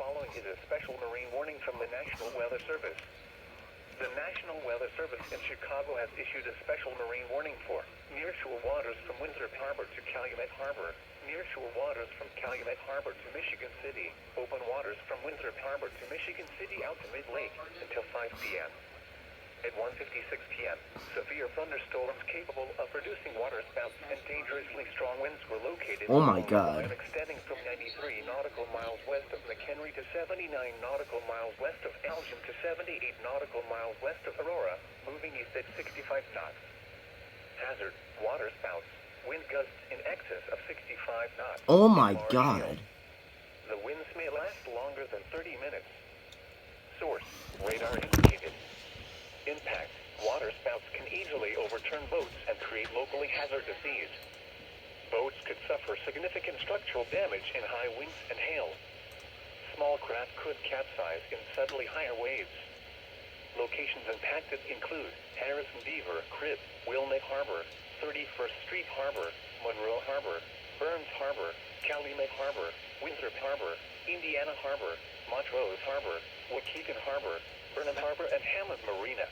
following is a special marine warning from the National Weather Service. The National Weather Service in Chicago has issued a special marine warning for nearshore waters from Winthrop Harbor to Calumet Harbor, nearshore waters from Calumet Harbor to Michigan City, open waters from Winthrop Harbor to Michigan City out to mid-lake until 5 p.m. At 1:56 p.m., severe thunderstorms capable of producing waterspouts and dangerously strong winds were located Oh my along God. the line extending from 93 nautical miles west of McHenry to 79 nautical miles west of Elgin to 78 nautical miles west of Aurora, moving east at 65 knots. Hazard, waterspouts, wind gusts in excess of 65 knots. Oh my Large God. hail. The winds may last longer than 30 minutes. Source, radar indicated. Impact, waterspouts can easily overturn boats and create locally hazardous seas. Boats could suffer significant structural damage in high winds and hail. Small craft could capsize in suddenly higher waves. Locations impacted include Harrison Beaver, Crib, Wilmette Harbor, 31st Street Harbor, Monroe Harbor, Burns Harbor, Calumet Harbor, Winthrop Harbor, Indiana Harbor, Montrose Harbor, Waukegan Harbor, Burnham Harbor, and Hammond Marina.